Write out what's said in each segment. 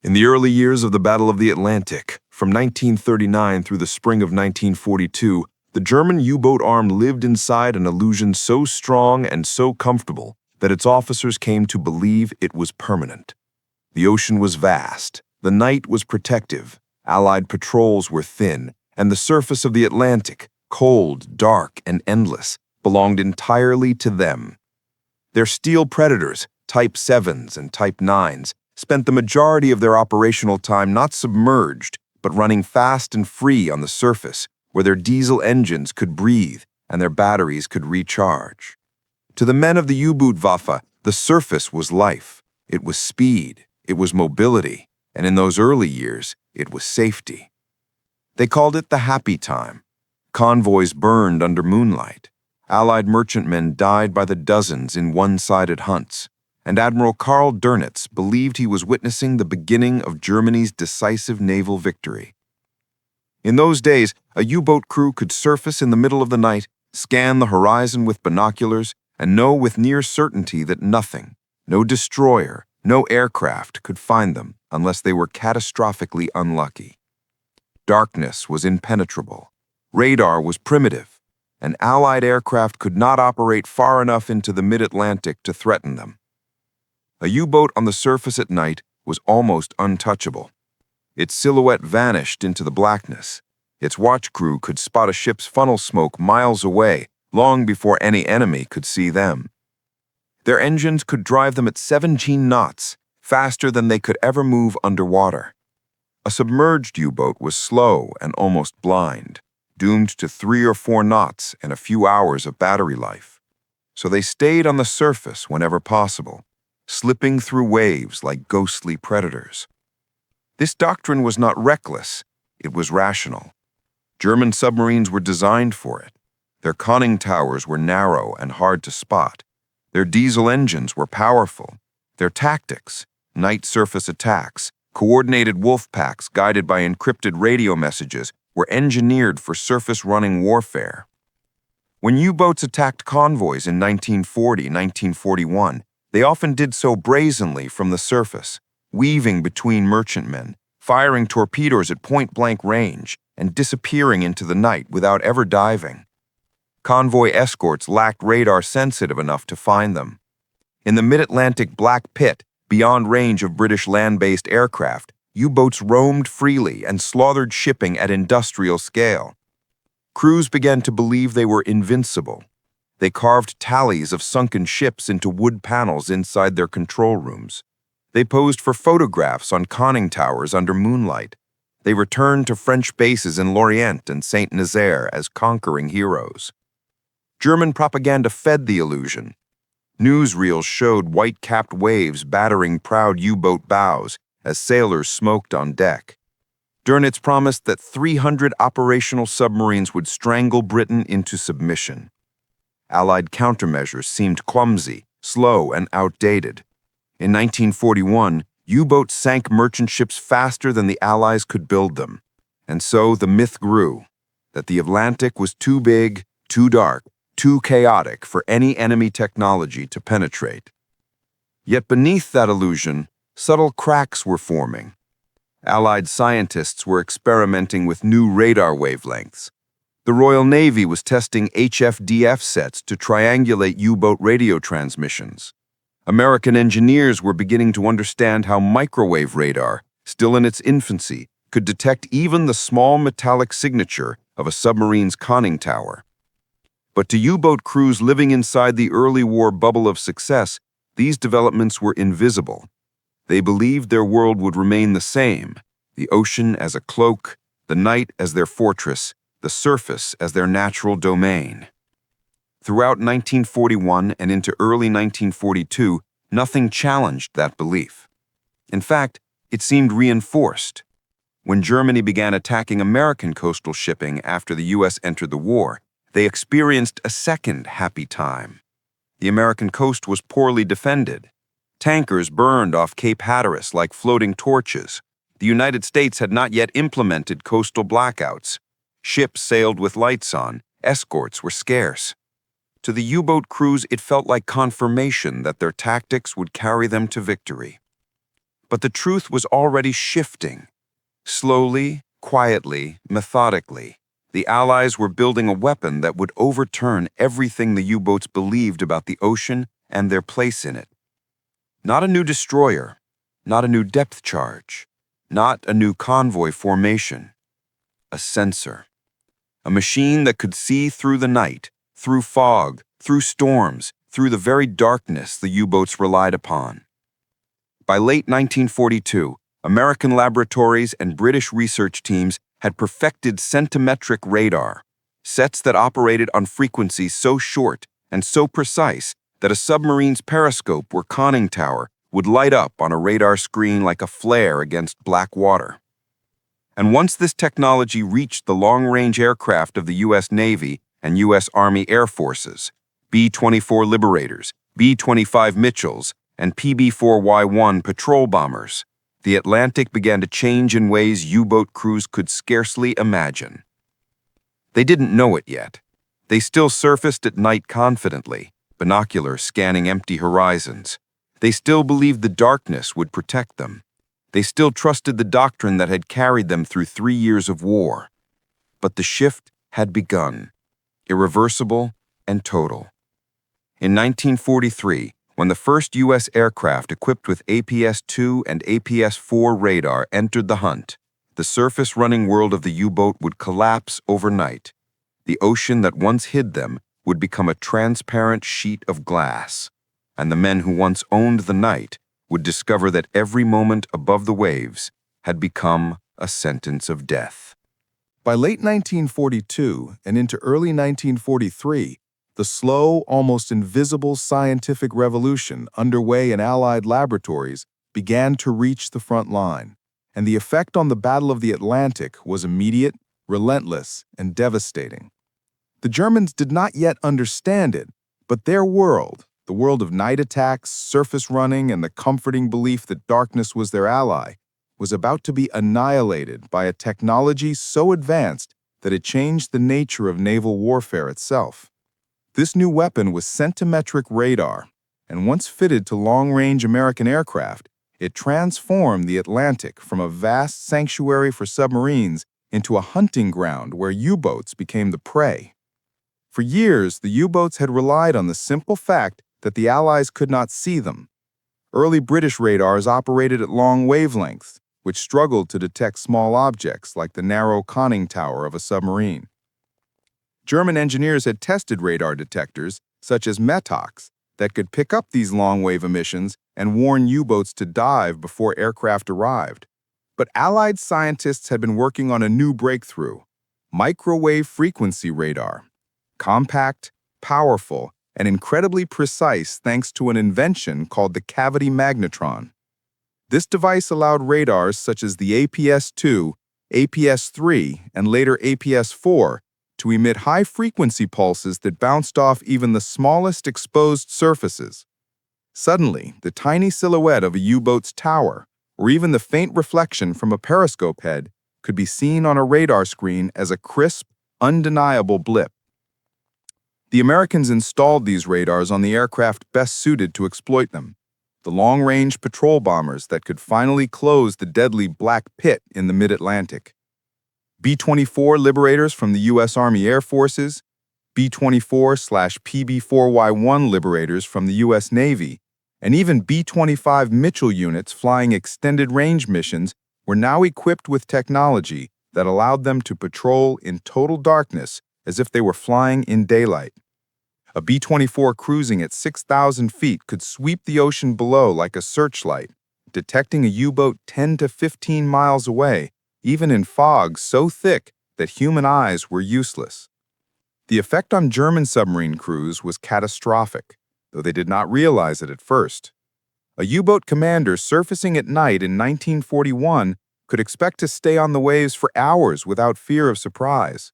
In the early years of the Battle of the Atlantic, from 1939 through the spring of 1942, the German U-boat arm lived inside an illusion so strong and so comfortable that its officers came to believe it was permanent. The ocean was vast, the night was protective, Allied patrols were thin, and the surface of the Atlantic, cold, dark, and endless, belonged entirely to them. Their steel Predators, Type 7s and Type 9s, spent the majority of their operational time not submerged, but running fast and free on the surface, where their diesel engines could breathe and their batteries could recharge. To the men of the U-Boot-Waffe, the surface was life. It was speed, it was mobility, and in those early years, it was safety. They called it the happy time. Convoys burned under moonlight. Allied merchantmen died by the dozens in one-sided hunts, and Admiral Karl Dönitz believed he was witnessing the beginning of Germany's decisive naval victory. In those days, a U-boat crew could surface in the middle of the night, scan the horizon with binoculars, and know with near certainty that nothing, no destroyer, no aircraft could find them unless they were catastrophically unlucky. Darkness was impenetrable. Radar was primitive, and Allied aircraft could not operate far enough into the mid-Atlantic to threaten them. A U-boat on the surface at night was almost untouchable. Its silhouette vanished into the blackness. Its watch crew could spot a ship's funnel smoke miles away, long before any enemy could see them. Their engines could drive them at 17 knots, faster than they could ever move underwater. A submerged U-boat was slow and almost blind, doomed to 3 or 4 knots and a few hours of battery life. So they stayed on the surface whenever possible, slipping through waves like ghostly predators. This doctrine was not reckless, it was rational. German submarines were designed for it. Their conning towers were narrow and hard to spot. Their diesel engines were powerful. Their tactics, night surface attacks, coordinated wolf packs guided by encrypted radio messages, were engineered for surface-running warfare. When U-boats attacked convoys in 1940-1941, they often did so brazenly from the surface, weaving between merchantmen, firing torpedoes at point-blank range, and disappearing into the night without ever diving. Convoy escorts lacked radar sensitive enough to find them. In the mid-Atlantic Black Pit, beyond range of British land-based aircraft, U-boats roamed freely and slaughtered shipping at industrial scale. Crews began to believe they were invincible. They carved tallies of sunken ships into wood panels inside their control rooms. They posed for photographs on conning towers under moonlight. They returned to French bases in Lorient and Saint-Nazaire as conquering heroes. German propaganda fed the illusion. Newsreels showed white-capped waves battering proud U-boat bows as sailors smoked on deck. Dönitz promised that 300 operational submarines would strangle Britain into submission. Allied countermeasures seemed clumsy, slow, and outdated. In 1941, U-boats sank merchant ships faster than the Allies could build them. And so the myth grew that the Atlantic was too big, too dark, too chaotic for any enemy technology to penetrate. Yet beneath that illusion, subtle cracks were forming. Allied scientists were experimenting with new radar wavelengths. The Royal Navy was testing HFDF sets to triangulate U-boat radio transmissions. American engineers were beginning to understand how microwave radar, still in its infancy, could detect even the small metallic signature of a submarine's conning tower. But to U-boat crews living inside the early war bubble of success, these developments were invisible. They believed their world would remain the same, the ocean as a cloak, the night as their fortress, the surface as their natural domain. Throughout 1941 and into early 1942, nothing challenged that belief. In fact, it seemed reinforced. When Germany began attacking American coastal shipping after the U.S. entered the war, they experienced a second happy time. The American coast was poorly defended. Tankers burned off Cape Hatteras like floating torches. The United States had not yet implemented coastal blackouts. Ships sailed with lights on. Escorts were scarce. To the U-boat crews, it felt like confirmation that their tactics would carry them to victory. But the truth was already shifting. Slowly, quietly, methodically, the Allies were building a weapon that would overturn everything the U-boats believed about the ocean and their place in it. Not a new destroyer, not a new depth charge, not a new convoy formation. A sensor. A machine that could see through the night, through fog, through storms, through the very darkness the U-boats relied upon. By late 1942, American laboratories and British research teams had perfected centimetric radar, sets that operated on frequencies so short and so precise that a submarine's periscope or conning tower would light up on a radar screen like a flare against black water. And once this technology reached the long-range aircraft of the U.S. Navy and U.S. Army Air Forces, B-24 Liberators, B-25 Mitchells, and PB-4Y-1 patrol bombers, the Atlantic began to change in ways U-boat crews could scarcely imagine. They didn't know it yet. They still surfaced at night confidently, binoculars scanning empty horizons. They still believed the darkness would protect them. They still trusted the doctrine that had carried them through 3 years of war. But the shift had begun, irreversible and total. In 1943, when the first U.S. aircraft equipped with APS-2 and APS-4 radar entered the hunt, the surface-running world of the U-boat would collapse overnight. The ocean that once hid them would become a transparent sheet of glass, and the men who once owned the night would discover that every moment above the waves had become a sentence of death. By late 1942 and into early 1943, the slow, almost invisible scientific revolution underway in Allied laboratories began to reach the front line, and the effect on the Battle of the Atlantic was immediate, relentless, and devastating. The Germans did not yet understand it, but their world, the world of night attacks, surface running, and the comforting belief that darkness was their ally, was about to be annihilated by a technology so advanced that it changed the nature of naval warfare itself. This new weapon was centimetric radar, and once fitted to long-range American aircraft, it transformed the Atlantic from a vast sanctuary for submarines into a hunting ground where U-boats became the prey. For years, the U-boats had relied on the simple fact that the Allies could not see them. Early British radars operated at long wavelengths, which struggled to detect small objects like the narrow conning tower of a submarine. German engineers had tested radar detectors, such as Metox, that could pick up these long-wave emissions and warn U-boats to dive before aircraft arrived. But Allied scientists had been working on a new breakthrough: microwave frequency radar. Compact, powerful, and incredibly precise thanks to an invention called the cavity magnetron. This device allowed radars such as the APS-2, APS-3, and later APS-4 to emit high-frequency pulses that bounced off even the smallest exposed surfaces. Suddenly, the tiny silhouette of a U-boat's tower, or even the faint reflection from a periscope head, could be seen on a radar screen as a crisp, undeniable blip. The Americans installed these radars on the aircraft best suited to exploit them, the long-range patrol bombers that could finally close the deadly Black Pit in the mid-Atlantic. B-24 Liberators from the U.S. Army Air Forces, B-24/PB-4Y-1 Liberators from the U.S. Navy, and even B-25 Mitchell units flying extended-range missions were now equipped with technology that allowed them to patrol in total darkness as if they were flying in daylight. A B-24 cruising at 6,000 feet could sweep the ocean below like a searchlight, detecting a U-boat 10 to 15 miles away, even in fog so thick that human eyes were useless. The effect on German submarine crews was catastrophic, though they did not realize it at first. A U-boat commander surfacing at night in 1941 could expect to stay on the waves for hours without fear of surprise.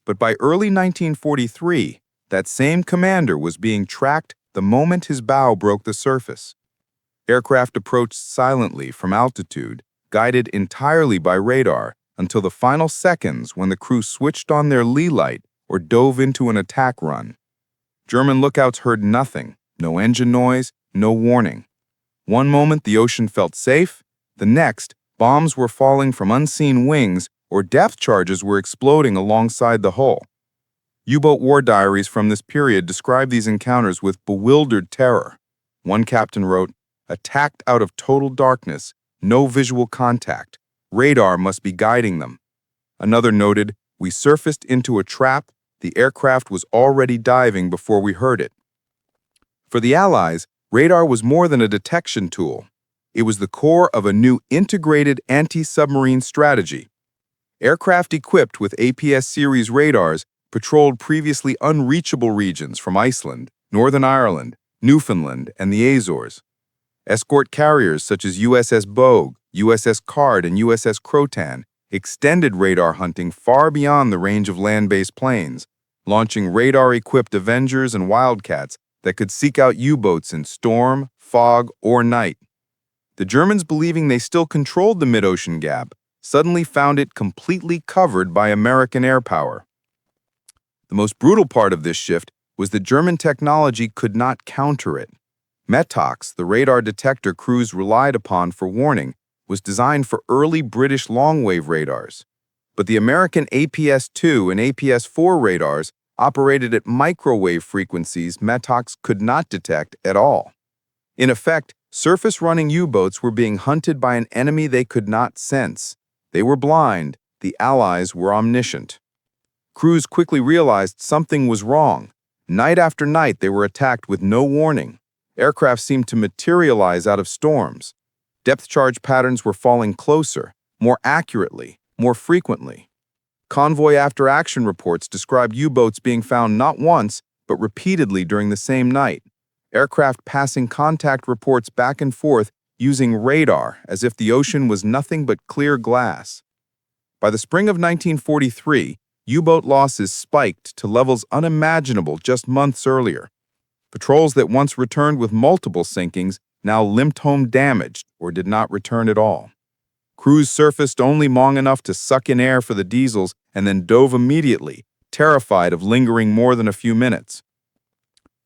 But by early 1943, that same commander was being tracked the moment his bow broke the surface. Aircraft approached silently from altitude, guided entirely by radar, until the final seconds when the crew switched on their lee light or dove into an attack run. German lookouts heard nothing, no engine noise, no warning. One moment the ocean felt safe, The next, bombs were falling from unseen wings or depth charges were exploding alongside the hull. U-boat war diaries from this period describe these encounters with bewildered terror. One captain wrote, "Attacked out of total darkness, no visual contact. Radar must be guiding them." Another noted, "We surfaced into a trap. The aircraft was already diving before we heard it." For the Allies, radar was more than a detection tool. It was the core of a new integrated anti-submarine strategy. Aircraft equipped with APS series radars patrolled previously unreachable regions from Iceland, Northern Ireland, Newfoundland, and the Azores. Escort carriers such as USS Bogue, USS Card, and USS Croatan extended radar hunting far beyond the range of land-based planes, launching radar-equipped Avengers and Wildcats that could seek out U-boats in storm, fog, or night. The Germans, believing they still controlled the mid-ocean gap, suddenly found it completely covered by American air power. The most brutal part of this shift was that German technology could not counter it. Metox, the radar detector crews relied upon for warning, was designed for early British long-wave radars. But the American APS-2 and APS-4 radars operated at microwave frequencies Metox could not detect at all. In effect, surface-running U-boats were being hunted by an enemy they could not sense. They were blind, the Allies were omniscient. Crews quickly realized something was wrong. Night after night, they were attacked with no warning. Aircraft seemed to materialize out of storms. Depth charge patterns were falling closer, more accurately, more frequently. Convoy after-action reports described U-boats being found not once, but repeatedly during the same night. Aircraft passing contact reports back and forth using radar as if the ocean was nothing but clear glass. By the spring of 1943, U-boat losses spiked to levels unimaginable just months earlier. Patrols that once returned with multiple sinkings now limped home damaged or did not return at all. Crews surfaced only long enough to suck in air for the diesels and then dove immediately, terrified of lingering more than a few minutes.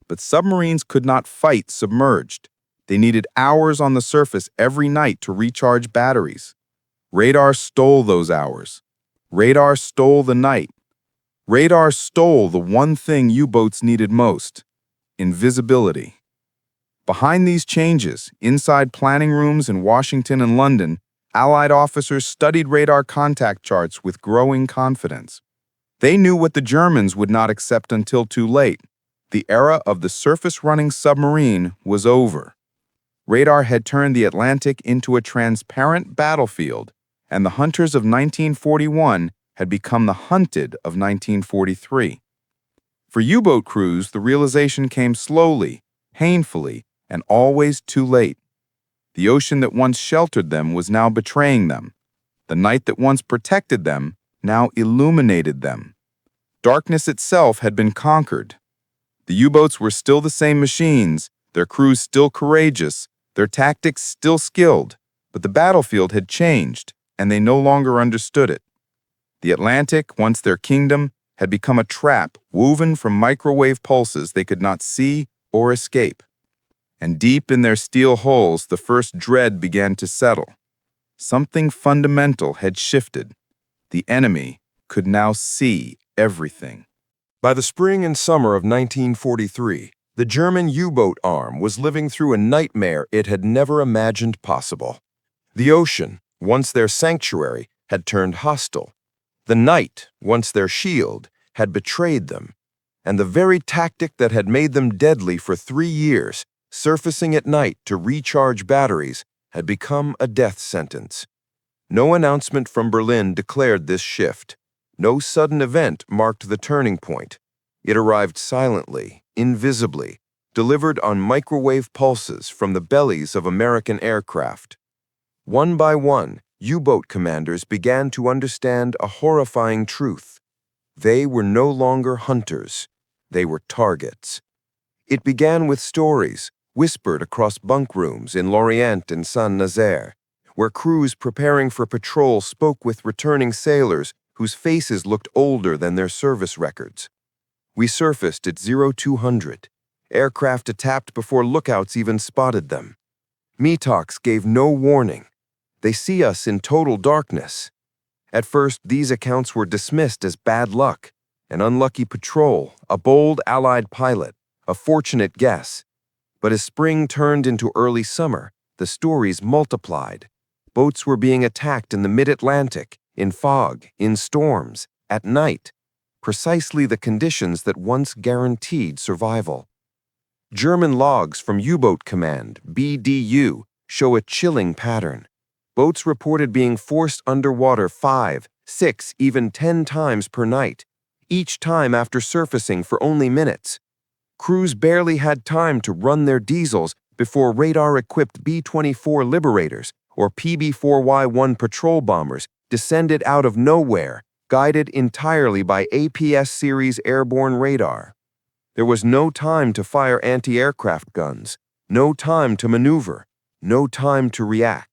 But submarines could not fight submerged. They needed hours on the surface every night to recharge batteries. Radar stole those hours. Radar stole the night. Radar stole the one thing U-boats needed most: invisibility. Behind these changes, inside planning rooms in Washington and London, Allied officers studied radar contact charts with growing confidence. They knew what the Germans would not accept until too late. The era of the surface-running submarine was over. Radar had turned the Atlantic into a transparent battlefield, and the hunters of 1941 had become the hunted of 1943. For U-boat crews, the realization came slowly, painfully, and always too late. The ocean that once sheltered them was now betraying them. The night that once protected them now illuminated them. Darkness itself had been conquered. The U-boats were still the same machines, their crews still courageous, their tactics still skilled, but the battlefield had changed, and they no longer understood it. The Atlantic, once their kingdom, had become a trap woven from microwave pulses they could not see or escape. And deep in their steel hulls, the first dread began to settle. Something fundamental had shifted. The enemy could now see everything. By the spring and summer of 1943, the German U-boat arm was living through a nightmare it had never imagined possible. The ocean, once their sanctuary, had turned hostile. The night, once their shield, had betrayed them. And the very tactic that had made them deadly for 3 years, surfacing at night to recharge batteries, had become a death sentence. No announcement from Berlin declared this shift. No sudden event marked the turning point. It arrived silently, invisibly, delivered on microwave pulses from the bellies of American aircraft. One by one, U-boat commanders began to understand a horrifying truth. They were no longer hunters. They were targets. It began with stories whispered across bunk rooms in Lorient and Saint-Nazaire, where crews preparing for patrol spoke with returning sailors whose faces looked older than their service records. We surfaced at 0200. Aircraft attacked before lookouts even spotted them. Metox gave no warning. They see us in total darkness. At first, these accounts were dismissed as bad luck, an unlucky patrol, a bold Allied pilot, a fortunate guess. But as spring turned into early summer, the stories multiplied. Boats were being attacked in the mid-Atlantic, in fog, in storms, at night, precisely the conditions that once guaranteed survival. German logs from U-Boat Command, BDU, show a chilling pattern. Boats reported being forced underwater 5, 6, even 10 times per night, each time after surfacing for only minutes. Crews barely had time to run their diesels before radar-equipped B-24 Liberators or PB-4Y-1 patrol bombers descended out of nowhere, guided entirely by APS-series airborne radar. There was no time to fire anti-aircraft guns, no time to maneuver, no time to react.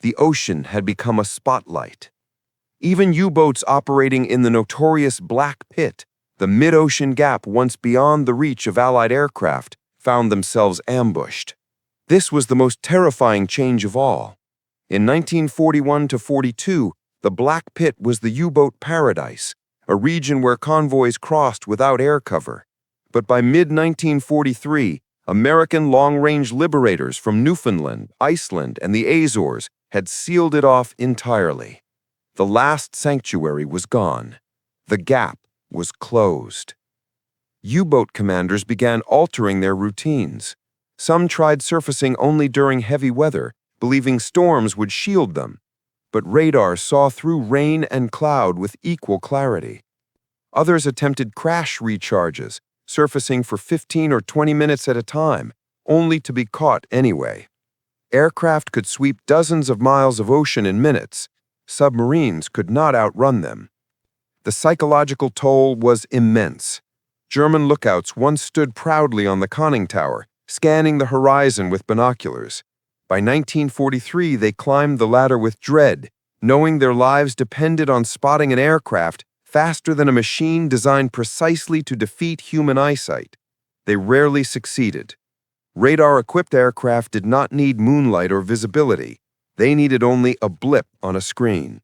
The ocean had become a spotlight. Even U-boats operating in the notorious Black Pit, the mid-ocean gap once beyond the reach of Allied aircraft, found themselves ambushed. This was the most terrifying change of all. In 1941-42, the Black Pit was the U-boat paradise, a region where convoys crossed without air cover. But by mid-1943, American long-range liberators from Newfoundland, Iceland, and the Azores had sealed it off entirely. The last sanctuary was gone. The gap was closed. U-boat commanders began altering their routines. Some tried surfacing only during heavy weather, believing storms would shield them. But radar saw through rain and cloud with equal clarity. Others attempted crash recharges, surfacing for 15 or 20 minutes at a time, only to be caught anyway. Aircraft could sweep dozens of miles of ocean in minutes. Submarines could not outrun them. The psychological toll was immense. German lookouts once stood proudly on the conning tower, scanning the horizon with binoculars. By 1943, they climbed the ladder with dread, knowing their lives depended on spotting an aircraft faster than a machine designed precisely to defeat human eyesight. They rarely succeeded. Radar-equipped aircraft did not need moonlight or visibility. They needed only a blip on a screen.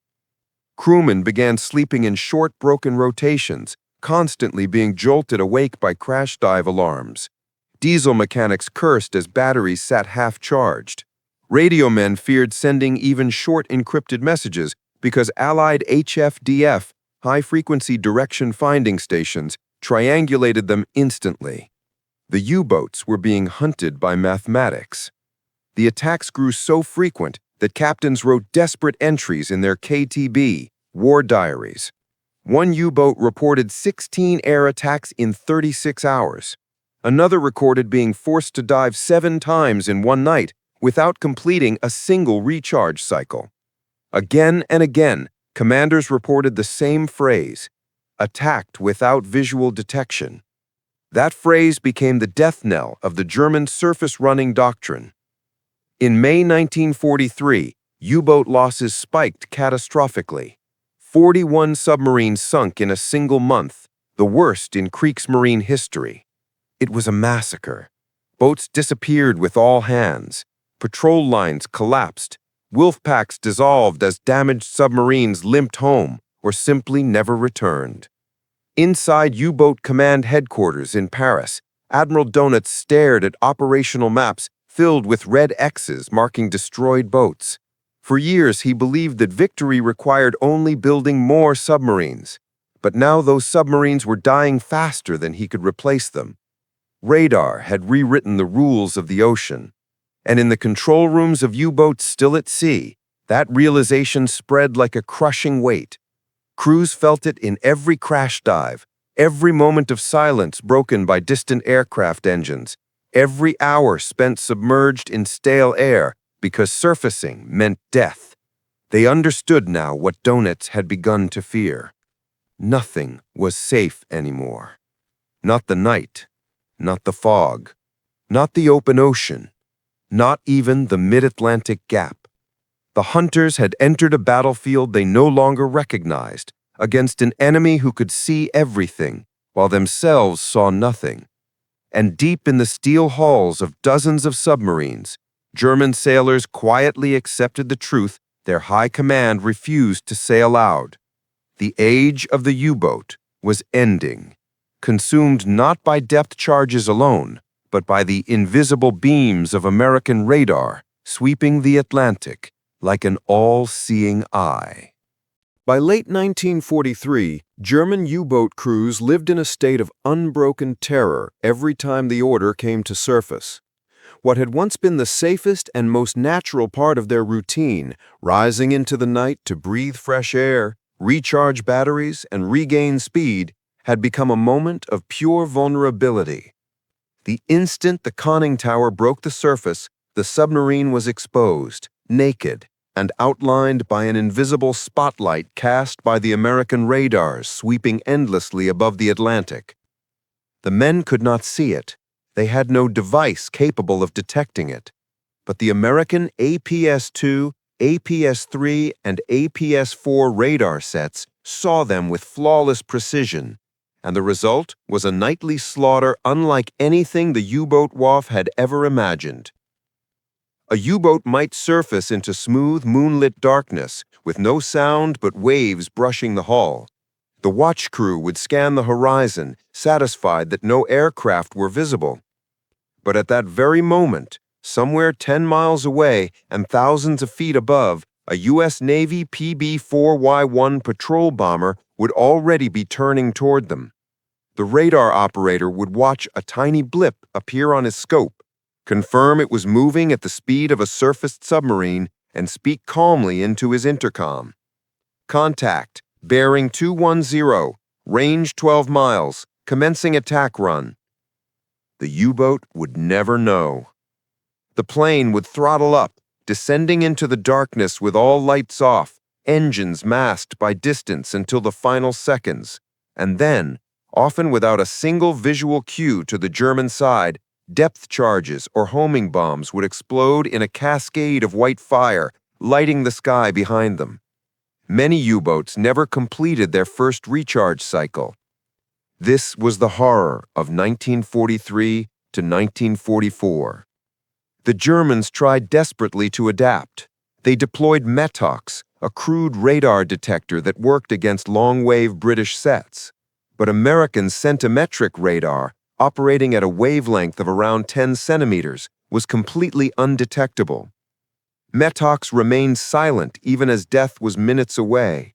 Crewmen began sleeping in short, broken rotations, constantly being jolted awake by crash dive alarms. Diesel mechanics cursed as batteries sat half-charged. Radio men feared sending even short encrypted messages because Allied HFDF, high-frequency direction finding stations, triangulated them instantly. The U-boats were being hunted by mathematics. The attacks grew so frequent that captains wrote desperate entries in their KTB, war diaries. One U-boat reported 16 air attacks in 36 hours. Another recorded being forced to dive 7 times in one night without completing a single recharge cycle. Again and again, commanders reported the same phrase, attacked without visual detection. That phrase became the death knell of the German surface-running doctrine. In May 1943, U-boat losses spiked catastrophically. 41 submarines sunk in a single month, the worst in Kriegsmarine history. It was a massacre. Boats disappeared with all hands. Patrol lines collapsed. Wolf packs dissolved as damaged submarines limped home or simply never returned. Inside U-Boat Command headquarters in Paris, Admiral Dönitz stared at operational maps filled with red X's marking destroyed boats. For years, he believed that victory required only building more submarines. But now those submarines were dying faster than he could replace them. Radar had rewritten the rules of the ocean. And in the control rooms of U-boats still at sea, that realization spread like a crushing weight. Crews felt it in every crash dive, every moment of silence broken by distant aircraft engines, every hour spent submerged in stale air because surfacing meant death. They understood now what Dönitz had begun to fear. Nothing was safe anymore. Not the night, not the fog, not the open ocean, not even the mid-Atlantic gap. The hunters had entered a battlefield they no longer recognized, against an enemy who could see everything, while themselves saw nothing. And deep in the steel hulls of dozens of submarines, German sailors quietly accepted the truth Their high command refused to say aloud. The age of the U-boat was ending, consumed not by depth charges alone, but by the invisible beams of American radar sweeping the Atlantic like an all-seeing eye. By late 1943, German U-boat crews lived in a state of unbroken terror every time the order came to surface. What had once been the safest and most natural part of their routine, rising into the night to breathe fresh air, recharge batteries, and regain speed, had become a moment of pure vulnerability. The instant the conning tower broke the surface, the submarine was exposed, naked, and outlined by an invisible spotlight cast by the American radars sweeping endlessly above the Atlantic. The men could not see it. They had no device capable of detecting it. But the American APS-2, APS-3, and APS-4 radar sets saw them with flawless precision, and the result was a nightly slaughter unlike anything the U-boat WAF had ever imagined. A U-boat might surface into smooth, moonlit darkness, with no sound but waves brushing the hull. The watch crew would scan the horizon, satisfied that no aircraft were visible. But at that very moment, somewhere 10 miles away and thousands of feet above, a U.S. Navy PB-4Y-1 patrol bomber would already be turning toward them. The radar operator would watch a tiny blip appear on his scope, confirm it was moving at the speed of a surfaced submarine, and speak calmly into his intercom. Contact, bearing 210, range 12 miles, commencing attack run. The U-boat would never know. The plane would throttle up, descending into the darkness with all lights off, engines masked by distance until the final seconds, and then, often without a single visual cue to the German side, depth charges or homing bombs would explode in a cascade of white fire, lighting the sky behind them. Many U-boats never completed their first recharge cycle. This was the horror of 1943 to 1944. The Germans tried desperately to adapt. They deployed Metox, a crude radar detector that worked against long-wave British sets. But American centimetric radar, operating at a wavelength of around 10 centimeters, was completely undetectable. Metox remained silent even as death was minutes away.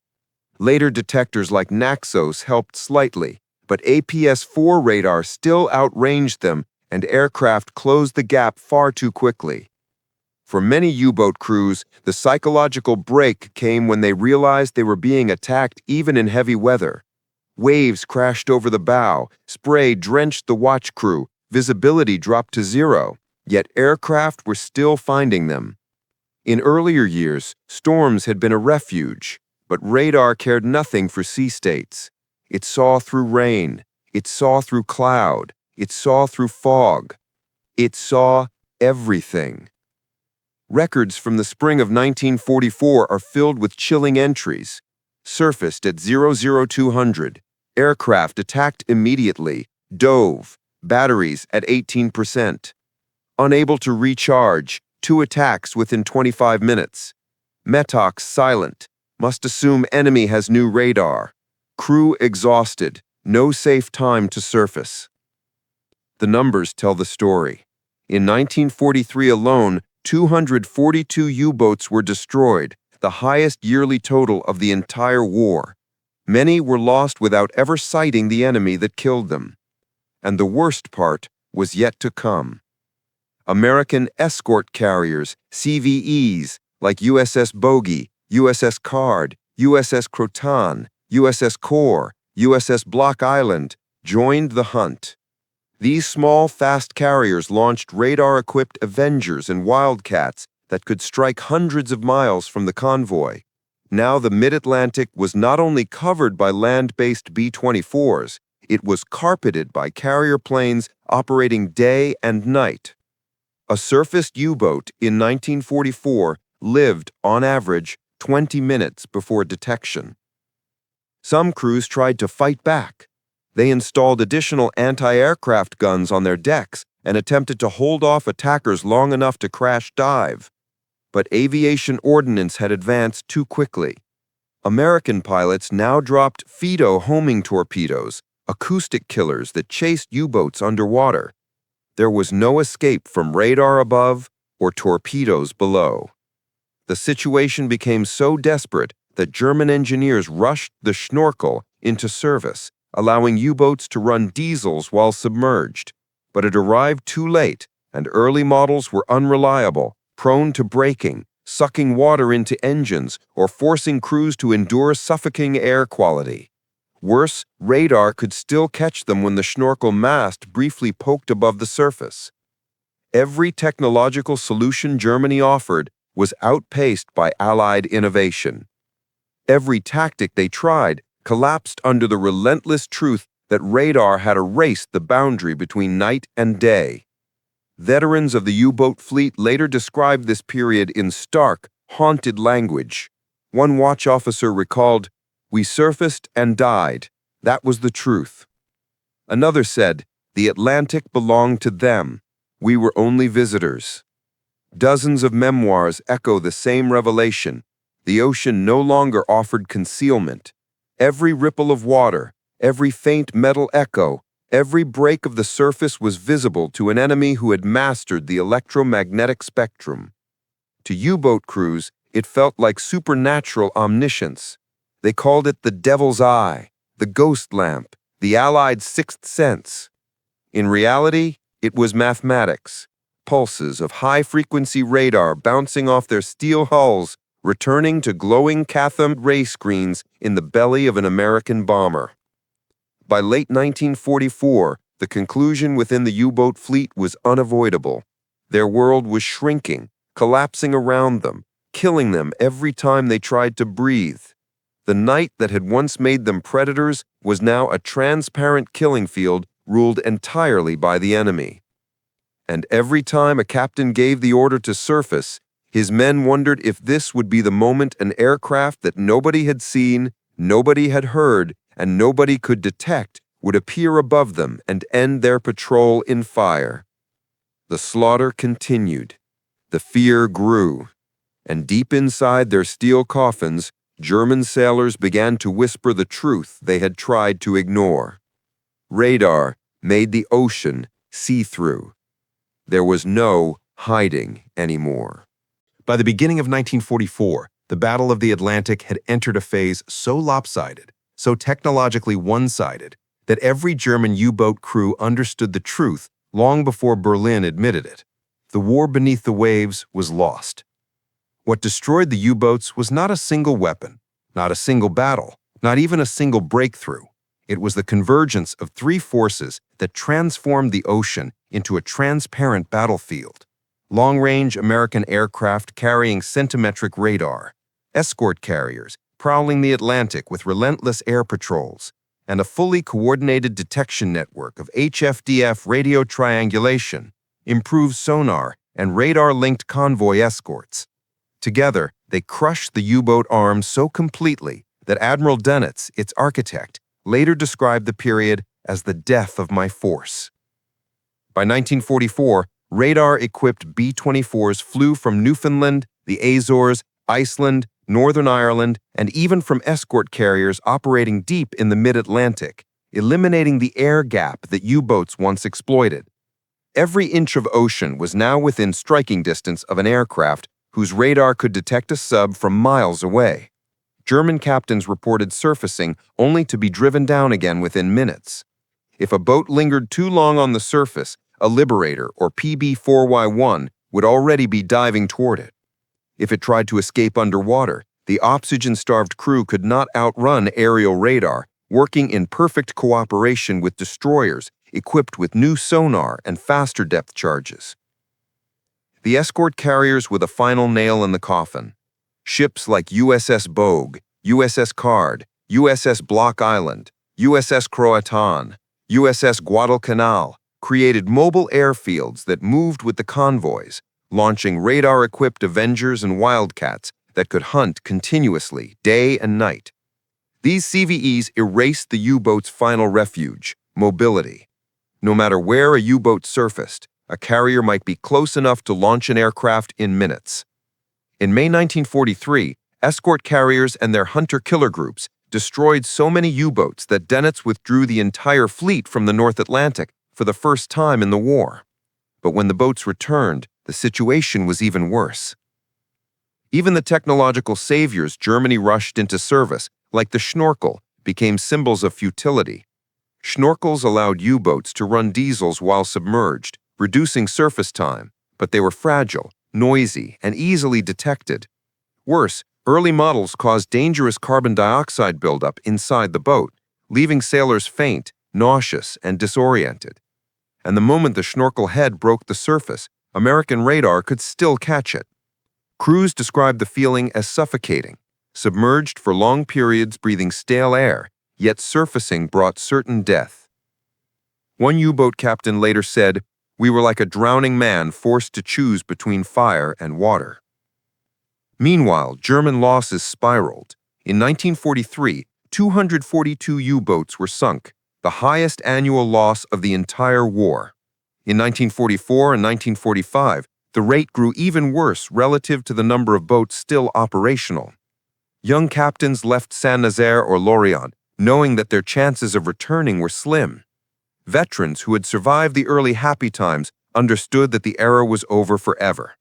Later detectors like Naxos helped slightly, but APS-4 radar still outranged them, and aircraft closed the gap far too quickly. For many U-boat crews, the psychological break came when they realized they were being attacked even in heavy weather. Waves crashed over the bow, spray drenched the watch crew, visibility dropped to zero, yet aircraft were still finding them. In earlier years, storms had been a refuge, but radar cared nothing for sea states. It saw through rain, it saw through cloud, it saw through fog. It saw everything. Records from the spring of 1944 are filled with chilling entries. Surfaced at 00200, aircraft attacked immediately, dove, batteries at 18%. Unable to recharge, 2 attacks within 25 minutes. Metox silent, must assume enemy has new radar. Crew exhausted, no safe time to surface. The numbers tell the story. In 1943 alone, 242 U-boats were destroyed, the highest yearly total of the entire war. Many were lost without ever sighting the enemy that killed them. And the worst part was yet to come. American escort carriers, CVEs, like USS Bogey, USS Card, USS Croton, USS Core, USS Block Island, joined the hunt. These small, fast carriers launched radar-equipped Avengers and Wildcats that could strike hundreds of miles from the convoy. Now the mid-Atlantic was not only covered by land-based B-24s, it was carpeted by carrier planes operating day and night. A surfaced U-boat in 1944 lived, on average, 20 minutes before detection. Some crews tried to fight back. They installed additional anti-aircraft guns on their decks and attempted to hold off attackers long enough to crash dive. but aviation ordnance had advanced too quickly. American pilots now dropped FIDO homing torpedoes, acoustic killers that chased U-boats underwater. There was no escape from radar above or torpedoes below. The situation became so desperate that German engineers rushed the Snorkel into service, allowing U-boats to run diesels while submerged. But it arrived too late, and early models were unreliable, prone to breaking, sucking water into engines, or forcing crews to endure suffocating air quality. Worse, radar could still catch them when the Snorkel mast briefly poked above the surface. Every technological solution Germany offered was outpaced by Allied innovation. Every tactic they tried collapsed under the relentless truth that radar had erased the boundary between night and day. Veterans of the U-boat fleet later described this period in stark, haunted language. One watch officer recalled, "We surfaced and died. That was the truth." Another said, "The Atlantic belonged to them. We were only visitors." Dozens of memoirs echo the same revelation. The ocean no longer offered concealment. Every ripple of water, every faint metal echo, every break of the surface was visible to an enemy who had mastered the electromagnetic spectrum. To U-boat crews, it felt like supernatural omniscience. They called it the devil's eye, the ghost lamp, the Allied sixth sense. In reality, it was mathematics, pulses of high-frequency radar bouncing off their steel hulls, returning to glowing cathode ray screens in the belly of an American bomber. By late 1944, the conclusion within the U-boat fleet was unavoidable. Their world was shrinking, collapsing around them, killing them every time they tried to breathe. The night that had once made them predators was now a transparent killing field ruled entirely by the enemy. And every time a captain gave the order to surface, his men wondered if this would be the moment an aircraft that nobody had seen, nobody had heard, and nobody could detect would appear above them and end their patrol in fire. The slaughter continued. The fear grew. And deep inside their steel coffins, German sailors began to whisper the truth they had tried to ignore. Radar made the ocean see-through. There was no hiding anymore. By the beginning of 1944, the Battle of the Atlantic had entered a phase so lopsided, so technologically one-sided, that every German U-boat crew understood the truth long before Berlin admitted it. The war beneath the waves was lost. What destroyed the U-boats was not a single weapon, not a single battle, not even a single breakthrough. It was the convergence of three forces that transformed the ocean into a transparent battlefield. Long-range American aircraft carrying centimetric radar, escort carriers prowling the Atlantic with relentless air patrols, and a fully coordinated detection network of HFDF radio triangulation, improved sonar, and radar-linked convoy escorts. Together, they crushed the U-boat arm so completely that Admiral Dönitz, its architect, later described the period as the death of my force. By 1944, radar-equipped B-24s flew from Newfoundland, the Azores, Iceland, Northern Ireland, and even from escort carriers operating deep in the mid-Atlantic, eliminating the air gap that U-boats once exploited. Every inch of ocean was now within striking distance of an aircraft whose radar could detect a sub from miles away. German captains reported surfacing only to be driven down again within minutes. If a boat lingered too long on the surface, a Liberator or PB-4Y1 would already be diving toward it. If it tried to escape underwater, the oxygen-starved crew could not outrun aerial radar, working in perfect cooperation with destroyers equipped with new sonar and faster depth charges. The escort carriers were the final nail in the coffin. Ships like USS Bogue, USS Card, USS Block Island, USS Croatan, USS Guadalcanal created mobile airfields that moved with the convoys, launching radar-equipped Avengers and Wildcats that could hunt continuously, day and night. These CVEs erased the U-boat's final refuge, mobility. No matter where a U-boat surfaced, a carrier might be close enough to launch an aircraft in minutes. In May 1943, escort carriers and their hunter-killer groups destroyed so many U-boats that Dönitz withdrew the entire fleet from the North Atlantic for the first time in the war. But when the boats returned, the situation was even worse. Even the technological saviors Germany rushed into service, like the snorkel, became symbols of futility. Snorkels allowed U-boats to run diesels while submerged, reducing surface time, but they were fragile, noisy, and easily detected. Worse, early models caused dangerous carbon dioxide buildup inside the boat, leaving sailors faint, nauseous, and disoriented. And the moment the snorkel head broke the surface, American radar could still catch it. Crews described the feeling as suffocating, submerged for long periods breathing stale air, yet surfacing brought certain death. One U-boat captain later said, "We were like a drowning man forced to choose between fire and water." Meanwhile, German losses spiraled. In 1943, 242 U-boats were sunk, the highest annual loss of the entire war. In 1944 and 1945, the rate grew even worse relative to the number of boats still operational. Young captains left Saint-Nazaire or Lorient, knowing that their chances of returning were slim. Veterans who had survived the early happy times understood that the era was over forever.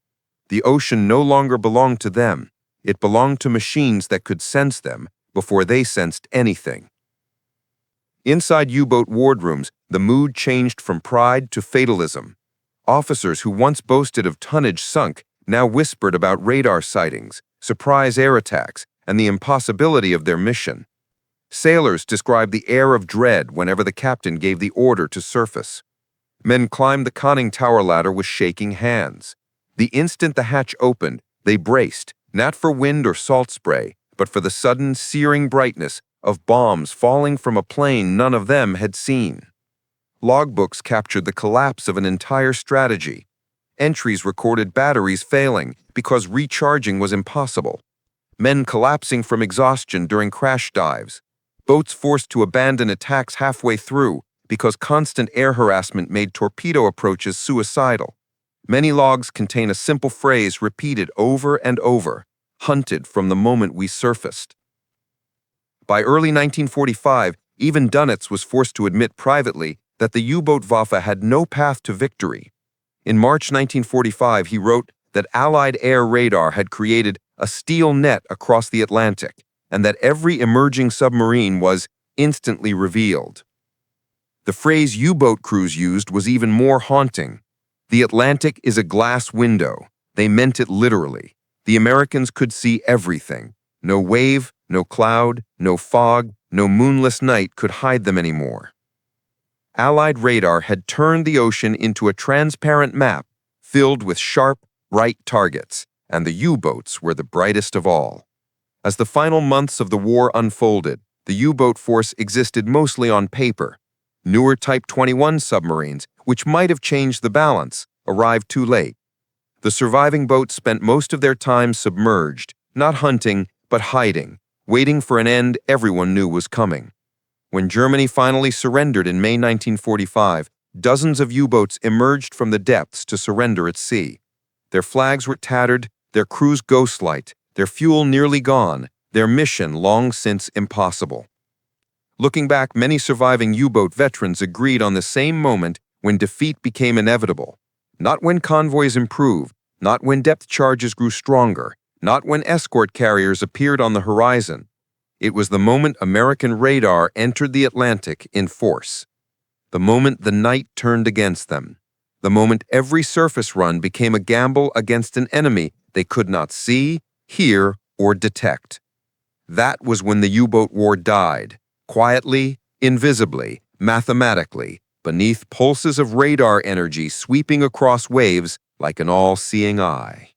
The ocean no longer belonged to them. It belonged to machines that could sense them before they sensed anything. Inside U-boat wardrooms, the mood changed from pride to fatalism. Officers who once boasted of tonnage sunk now whispered about radar sightings, surprise air attacks, and the impossibility of their mission. Sailors described the air of dread whenever the captain gave the order to surface. Men climbed the conning tower ladder with shaking hands. The instant the hatch opened, they braced, not for wind or salt spray, but for the sudden, searing brightness of bombs falling from a plane none of them had seen. Logbooks captured the collapse of an entire strategy. Entries recorded batteries failing because recharging was impossible. Men collapsing from exhaustion during crash dives. Boats forced to abandon attacks halfway through because constant air harassment made torpedo approaches suicidal. Many logs contain a simple phrase repeated over and over, "Hunted from the moment we surfaced." By early 1945, even Dönitz was forced to admit privately that the U-boat Waffe had no path to victory. In March 1945, he wrote that Allied air radar had created a steel net across the Atlantic, and that every emerging submarine was instantly revealed. The phrase U-boat crews used was even more haunting. The Atlantic is a glass window. They meant it literally. The Americans could see everything. No wave, no cloud, no fog, no moonless night could hide them anymore. Allied radar had turned the ocean into a transparent map filled with sharp, bright targets, and the U-boats were the brightest of all. As the final months of the war unfolded, the U-boat force existed mostly on paper. Newer Type 21 submarines, which might have changed the balance, arrived too late. The surviving boats spent most of their time submerged, not hunting, but hiding, waiting for an end everyone knew was coming. When Germany finally surrendered in May 1945, dozens of U-boats emerged from the depths to surrender at sea. Their flags were tattered, their crews ghostlight, their fuel nearly gone, their mission long since impossible. Looking back, many surviving U-boat veterans agreed on the same moment when defeat became inevitable. Not when convoys improved, not when depth charges grew stronger, not when escort carriers appeared on the horizon. It was the moment American radar entered the Atlantic in force. The moment the night turned against them. The moment every surface run became a gamble against an enemy they could not see, hear, or detect. That was when the U-boat war died, quietly, invisibly, mathematically, beneath pulses of radar energy sweeping across waves like an all-seeing eye.